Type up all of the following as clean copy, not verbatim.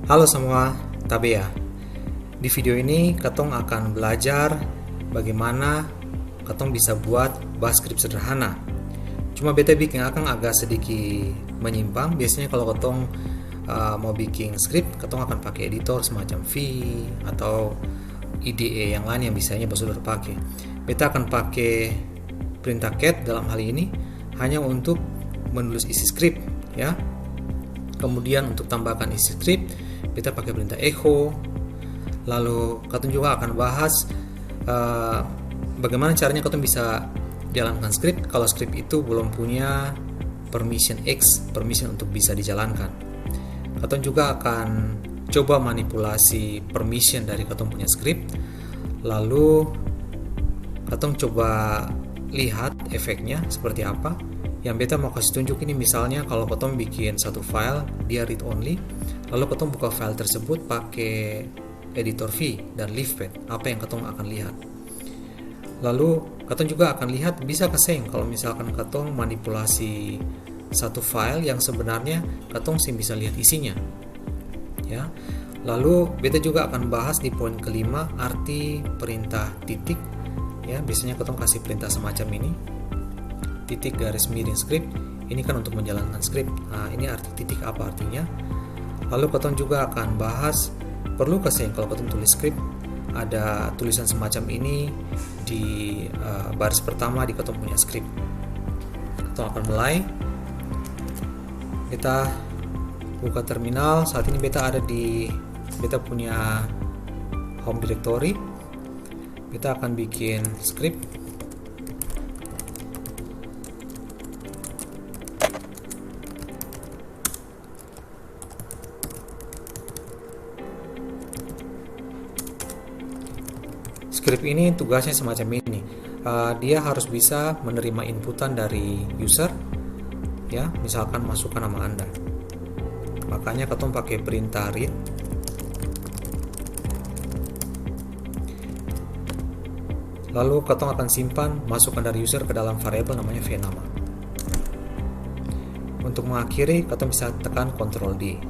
Halo semua, Tabea. Di video ini Katong akan belajar bagaimana Katong bisa buat bash script sederhana. Cuma beta bikin akan agak sedikit menyimpang. Biasanya kalau Katong mau bikin script, Katong akan pakai editor semacam V atau IDE yang lain yang biasanya sudah pakai. Beta akan pakai perintah cat dalam hal ini hanya untuk menulis isi script, ya. Kemudian untuk tambahkan isi script, kita pakai perintah echo. Lalu Katong juga akan bahas bagaimana caranya Katong bisa jalankan script kalau script itu belum punya permission X, permission untuk bisa dijalankan. Katong juga akan coba manipulasi permission dari Katong punya script. Lalu Katong coba lihat efeknya seperti apa. Yang beta mau kasih tunjuk ini misalnya kalau Katong bikin satu file, dia read only, lalu Katong buka file tersebut pakai editor V dan leafpad, apa yang Katong akan lihat. Lalu Katong juga akan lihat bisa keseng kalau misalkan Katong manipulasi satu file yang sebenarnya Katong sih bisa lihat isinya, ya. Lalu beta juga akan bahas di poin kelima arti perintah titik, ya. Biasanya Katong kasih perintah semacam ini, titik garis miring script. Ini kan untuk menjalankan script. Nah, ini arti titik apa artinya. Lalu Katong juga akan bahas perlu keseng kalau Katong tulis script ada tulisan semacam ini di baris pertama di Katong punya script. Katong akan mulai. Kita buka terminal. Saat ini beta ada di beta punya home directory. Kita akan bikin script. Script ini tugasnya semacam ini. Dia harus bisa menerima inputan dari user, ya, misalkan masukkan nama Anda. Makanya Katong pakai perintah read. Lalu Katong akan simpan masukan dari user ke dalam variabel namanya vnama. Untuk mengakhiri, Katong bisa tekan Ctrl D.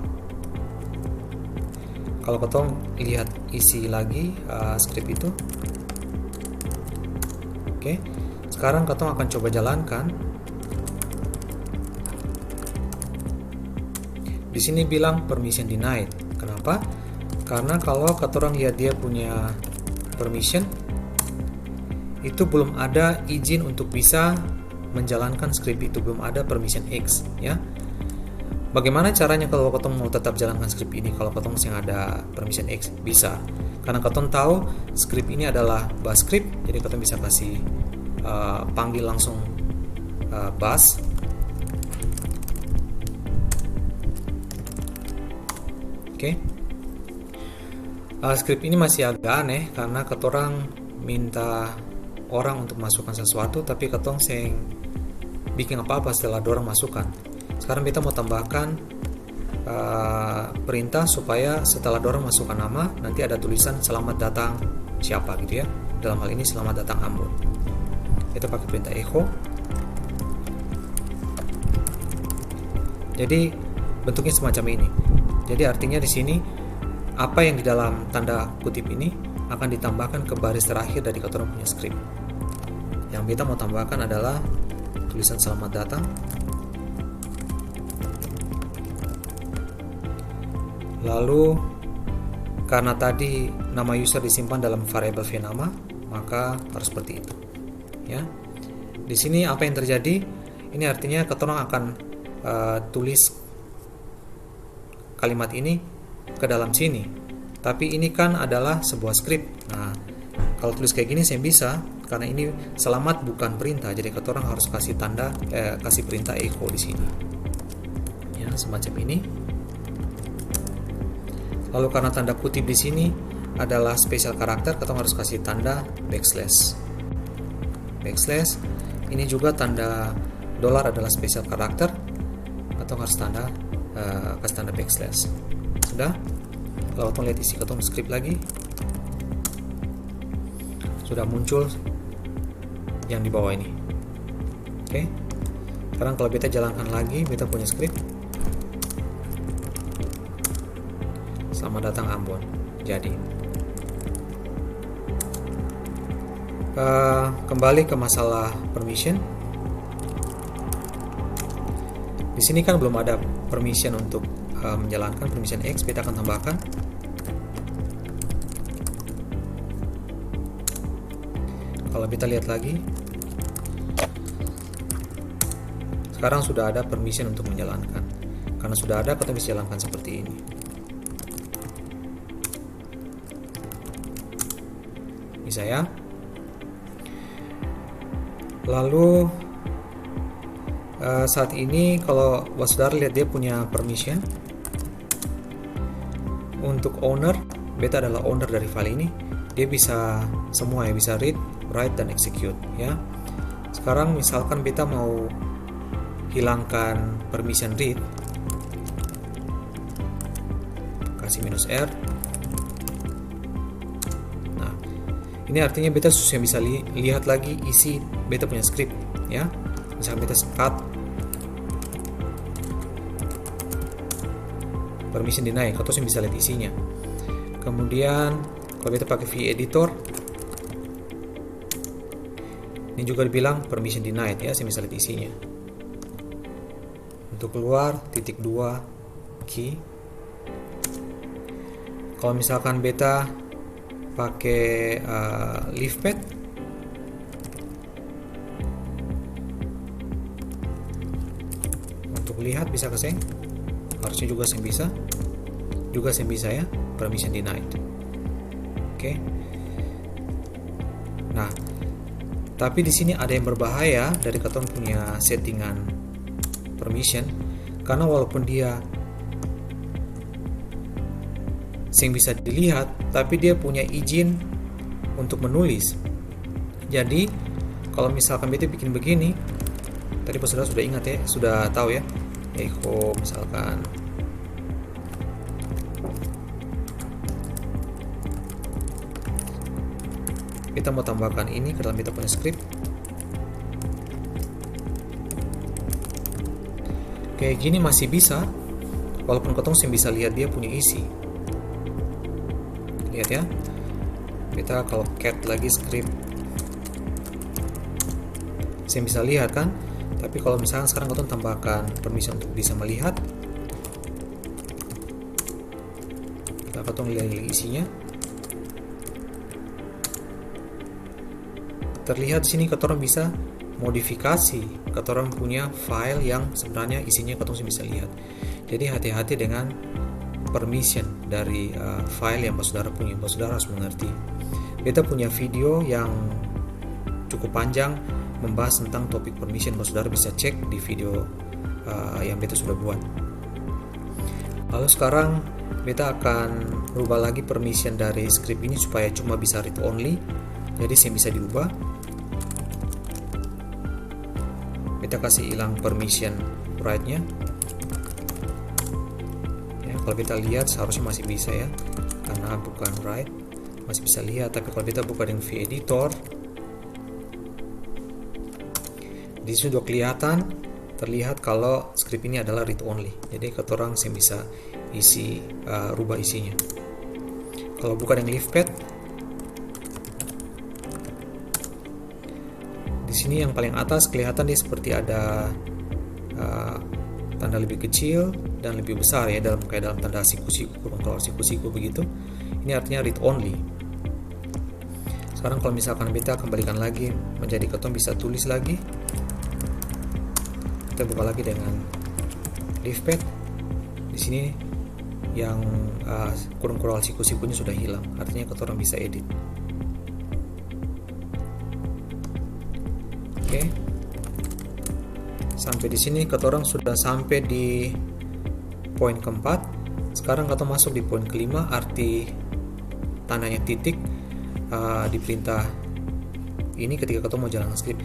Kalau Katong lihat isi lagi script itu. Oke. Sekarang Katong akan coba jalankan. Di sini bilang permission denied. Kenapa? Karena kalau Katong lihat dia punya permission, itu belum ada izin untuk bisa menjalankan script itu, belum ada permission X, ya. Bagaimana caranya kalau Katong mau tetap jalankan script ini kalau Katong masih ada permission X? Bisa. Karena Katong tahu script ini adalah bash script, jadi Katong bisa kasih panggil langsung bash. Oke. Script ini masih agak aneh karena Katong minta orang untuk masukkan sesuatu, tapi Katong seng bikin apa-apa setelah dorang masukkan. Sekarang kita mau tambahkan perintah supaya setelah dorang masukkan nama, nanti ada tulisan selamat datang siapa gitu, ya. Dalam hal ini selamat datang Ambon. Kita pakai perintah echo. Jadi bentuknya semacam ini. Jadi artinya di sini apa yang di dalam tanda kutip ini akan ditambahkan ke baris terakhir dari Katong punya script. Yang kita mau tambahkan adalah tulisan selamat datang. Lalu karena tadi nama user disimpan dalam variabel vnama, maka harus seperti itu, ya. Di sini apa yang terjadi? Ini artinya Katong akan tulis kalimat ini ke dalam sini. Tapi ini kan adalah sebuah script. Nah, kalau tulis kayak gini saya bisa karena ini selamat bukan perintah. Jadi Katong harus kasih tanda kasih perintah echo di sini. Ya, semacam ini. Lalu karena tanda kutip di sini adalah special karakter, Katong harus kasih tanda backslash. Backslash. Ini juga tanda dollar adalah special karakter. Katong harus kasih tanda backslash. Sudah? Kalau Katong lihat isi Katong script lagi, sudah muncul yang di bawah ini. Oke. Sekarang kalau beta jalankan lagi, beta punya script. Selamat datang Ambon. Jadi kembali ke masalah permission. Di sini kan belum ada permission untuk menjalankan permission X. Beta akan tambahkan. Kalau kita lihat lagi, sekarang sudah ada permission untuk menjalankan. Karena sudah ada, kita bisa jalankan seperti ini. Bisa ya. Lalu saat ini kalau saudara lihat dia punya permission untuk owner. Beta adalah owner dari file ini. Dia bisa semua ya, bisa read, write, dan execute ya. Sekarang misalkan beta mau hilangkan permission read, kasih -R. Nah, ini artinya beta sudah bisa lihat lagi isi beta punya script ya. Misalkan beta cut permission deny, atau saya bisa lihat isinya. Kemudian kalau beta pakai v-editor, ini juga dibilang permission denied ya, saya bisa lihat isinya. Untuk keluar _2 key. Kalau misalkan beta pakai leave path, untuk lihat bisa ke saya, harusnya juga saya bisa ya, permission denied. Oke. Nah, tapi di sini ada yang berbahaya dari keton punya settingan permission, karena walaupun dia yang bisa dilihat, tapi dia punya izin untuk menulis. Jadi kalau misalkan beta bikin begini, tadi saudara sudah ingat ya, sudah tahu ya, echo misalkan kita mau tambahkan ini ke dalam kita punya script. Kayak gini masih bisa, walaupun ketong bisa lihat dia punya isi. Lihat ya, kita kalau cat lagi script, saya bisa lihat kan. Tapi kalau misalkan sekarang ketong tambahkan permission untuk bisa melihat, kita ketong lihat isinya. Terlihat di sini ketorong bisa modifikasi, ketorong punya file yang sebenarnya isinya ketorong bisa lihat. Jadi hati-hati dengan permission dari file yang saudara punya. Saudara harus mengerti. Beta punya video yang cukup panjang membahas tentang topik permission. Saudara bisa cek di video yang beta sudah buat. Lalu sekarang beta akan rubah lagi permission dari script ini supaya cuma bisa read only. Jadi saya bisa diubah. Kita kasih hilang permission write-nya ya. Kalau kita lihat seharusnya masih bisa ya, karena bukan write, masih bisa lihat. Tapi kalau kita buka dengan v-editor, di sini sudah terlihat kalau script ini adalah read only. Jadi ketorang saya bisa isi rubah isinya. Kalau buka dengan leave path, sini yang paling atas kelihatan dia seperti ada tanda lebih kecil dan lebih besar ya, dalam tanda siku-siku, kurung siku-siku begitu. Ini artinya read only. Sekarang kalau misalkan beta kembalikan lagi menjadi keton bisa tulis lagi, kita buka lagi dengan leave path. Di sini yang kurung siku-sikunya sudah hilang, artinya keton bisa edit. Oke. Sampai di sini ketorang sudah sampai di poin keempat. Sekarang kita masuk di poin kelima, arti tandanya titik di perintah ini ketika kita mau jalankan script.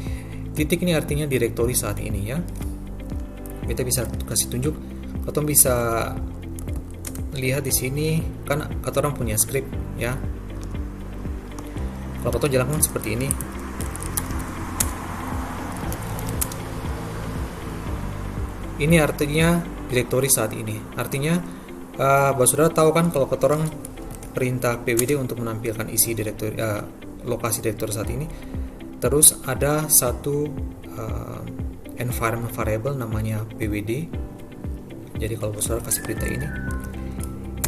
Titik ini artinya direktori saat ini ya. Kita bisa kasih tunjuk, kita bisa lihat di sini kan ketorang punya script ya. Kalau kita jalankan seperti ini, ini artinya direktori saat ini. Artinya Bapak saudara tahu kan kalau ketorang perintah pwd untuk menampilkan isi direktori, lokasi direktori saat ini. Terus ada satu environment variable namanya pwd. Jadi kalau Bapak saudara kasih perintah ini,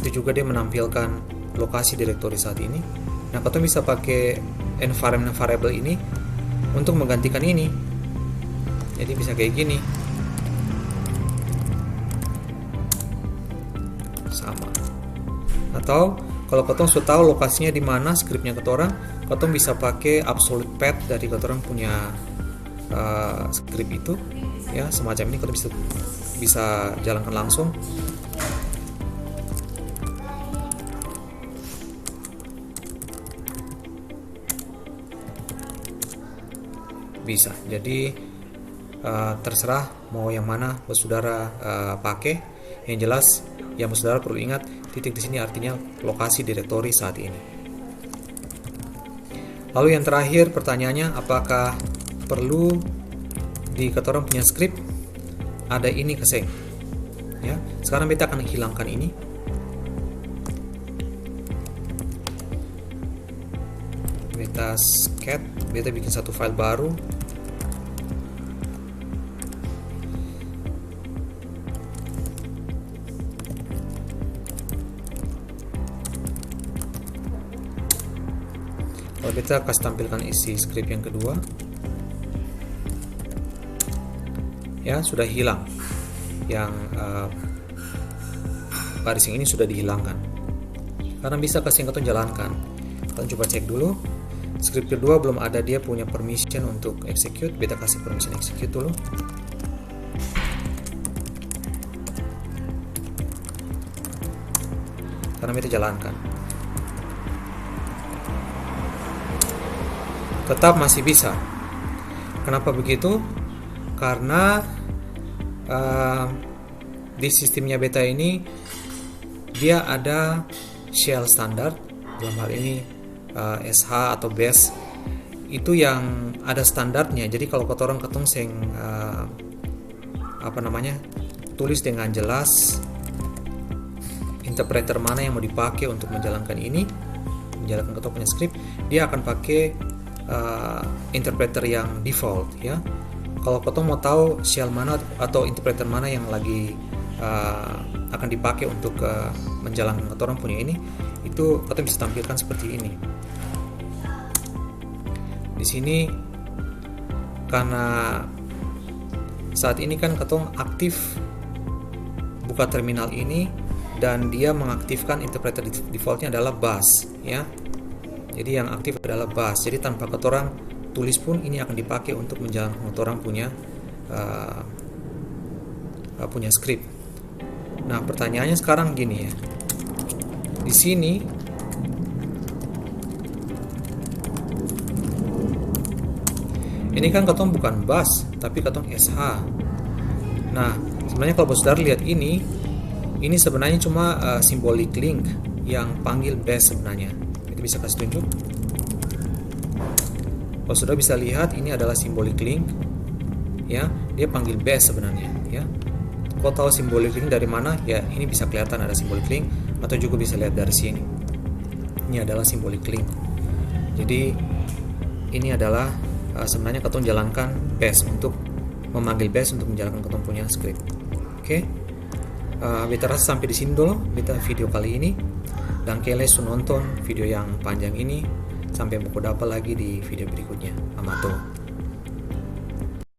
itu juga dia menampilkan lokasi direktori saat ini. Nah, kita bisa pakai environment variable ini untuk menggantikan ini. Jadi bisa kayak gini. Sama. Atau kalau ketong sudah tahu lokasinya di mana skripnya ketorang, ketong bisa pakai absolute path dari ketorang punya skrip itu, ya semacam ini. Ketong bisa jalankan langsung. Bisa. Jadi terserah mau yang mana saudara pakai. Yang jelas yang saudara perlu ingat, titik di sini artinya lokasi direktori saat ini. Lalu yang terakhir pertanyaannya, apakah perlu di ketorang punya skrip ada ini keseng? Ya, sekarang beta akan hilangkan ini. Beta scat, beta bikin satu file baru. Kalau kita kasih tampilkan isi script yang kedua, ya sudah hilang. Yang baris yang ini sudah dihilangkan. Karena bisa kasih yang jalankan. Kita coba cek dulu. Script kedua belum ada dia punya permission untuk execute. Beta kasih permission execute dulu. Karena beta jalankan. Tetap masih bisa. Kenapa begitu? Karena di sistemnya beta ini dia ada shell standar, dalam hal ini SH atau bash itu yang ada standarnya. Jadi kalau ketorong ketong seng tulis dengan jelas interpreter mana yang mau dipakai untuk menjalankan ini, menjalankan ketong punya script, dia akan pakai interpreter yang default, ya. Kalau ketong mau tahu shell mana atau interpreter mana yang lagi akan dipakai untuk menjalankan ketorong punya ini, itu ketong bisa tampilkan seperti ini. Di sini karena saat ini kan ketong aktif buka terminal ini dan dia mengaktifkan interpreter defaultnya adalah bash, ya. Jadi yang aktif adalah bash. Jadi tanpa ketorang tulis pun ini akan dipakai untuk menjalankan ketorang punya script. Nah, pertanyaannya sekarang gini ya. Di sini ini kan ketong bukan bash tapi ketong SH. Nah, sebenarnya kalau saudara lihat ini sebenarnya cuma symbolic link yang panggil bash sebenarnya. Bisa kasih tunjuk. Kalau sudah bisa lihat ini adalah symbolic link, ya, dia panggil bash sebenarnya, ya. Kau tahu symbolic link dari mana? Ya, ini bisa kelihatan ada symbolic link, atau juga bisa lihat dari sini. Ini adalah symbolic link. Jadi ini adalah sebenarnya ketong jalankan bash untuk memanggil bash untuk menjalankan ketong punya script. Oke. Beta rasa sampai di sini dulu beta video kali ini. Dan kalian sudah nonton video yang panjang ini. Sampai berjumpa lagi di video berikutnya. Amato.